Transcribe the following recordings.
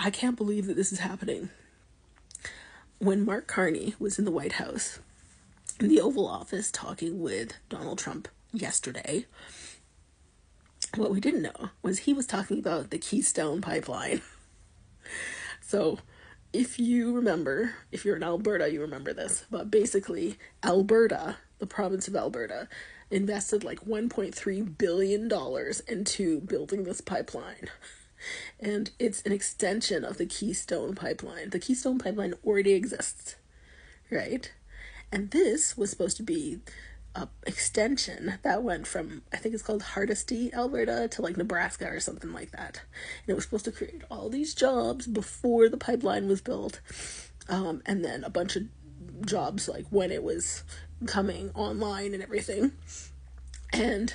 I can't believe that this is happening. When Mark Carney was in the White House, in the Oval Office, talking with Donald Trump yesterday, what we didn't know was he was talking about the Keystone pipeline. So if you remember, if you're in Alberta, you remember this, but basically Alberta, the province of Alberta, invested like $1.3 billion into building this pipeline. And it's an extension of the Keystone pipeline. The Keystone pipeline already exists, right? And this was supposed to be a extension that went from, I think it's called Hardisty, Alberta, to like Nebraska or something like that. And it was supposed to create all these jobs before the pipeline was built, and then a bunch of jobs like when it was coming online and everything. And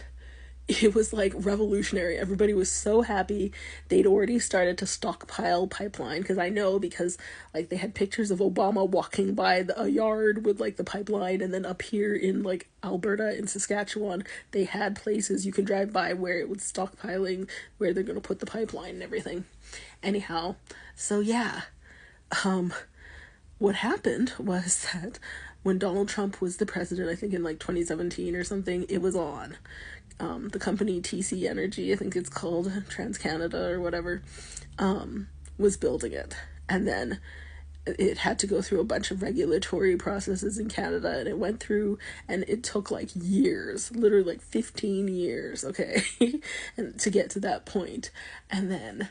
it was like revolutionary. Everybody was so happy. They'd already started to stockpile pipeline, because like they had pictures of Obama walking by a yard with like the pipeline, and then up here in like Alberta in Saskatchewan, they had places you can drive by where it was stockpiling, where they're going to put the pipeline and everything. Anyhow, so yeah, what happened was that when Donald Trump was the president, I think in like 2017 or something, it was on. The company TC Energy, I think it's called, TransCanada or whatever, was building it. And then it had to go through a bunch of regulatory processes in Canada, and it went through, and it took like years, literally like 15 years, okay, and to get to that point. And then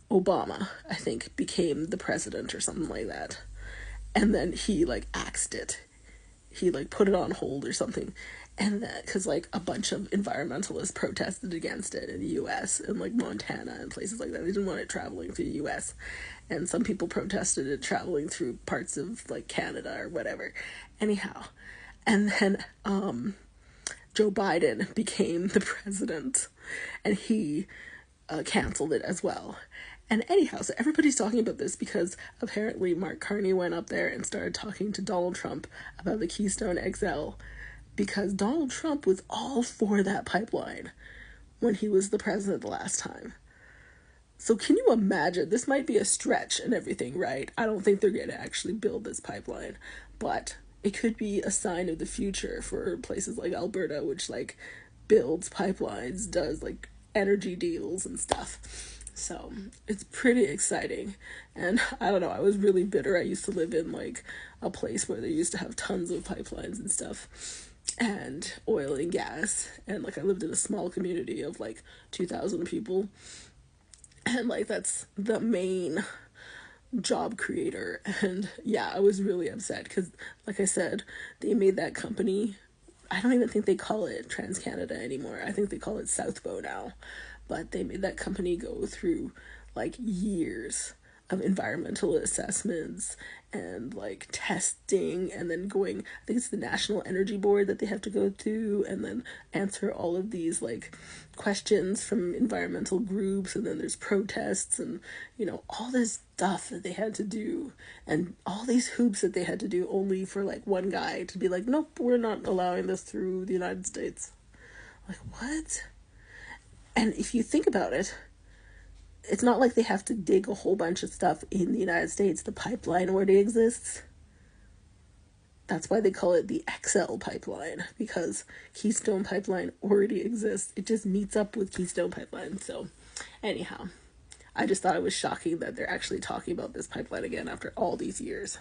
Obama, I think, became the president or something like that. And then he like axed it. He like put it on hold or something. And that, because like a bunch of environmentalists protested against it in the US and like Montana and places like that. They didn't want it traveling through the US. And some people protested it traveling through parts of like Canada or whatever. Anyhow. And then Joe Biden became the president, and he canceled it as well. And anyhow, so everybody's talking about this because apparently Mark Carney went up there and started talking to Donald Trump about the Keystone XL, because Donald Trump was all for that pipeline when he was the president the last time. So can you imagine? This might be a stretch and everything, right? I don't think they're going to actually build this pipeline, but it could be a sign of the future for places like Alberta, which like builds pipelines, does like energy deals and stuff. So it's pretty exciting. And I don't know, I was really bitter. I used to live in like a place where they used to have tons of pipelines and stuff, and oil and gas, and like I lived in a small community of like 2,000 people, and like that's the main job creator. And yeah, I was really upset because, like I said, they made that company, I don't even think they call it TransCanada anymore. I think they call it Southbow now. But they made that company go through like years of environmental assessments and like testing, and then going, I think it's the National Energy Board that they have to go to, and then answer all of these like questions from environmental groups, and then there's protests, and you know, all this stuff that they had to do, and all these hoops that they had to do, only for like one guy to be like, nope, we're not allowing this through the United States. Like, what? And if you think about it, it's not like they have to dig a whole bunch of stuff in the United States. The pipeline already exists. That's why they call it the XL pipeline, because Keystone pipeline already exists. It just meets up with Keystone pipeline. So anyhow, I just thought it was shocking that they're actually talking about this pipeline again after all these years.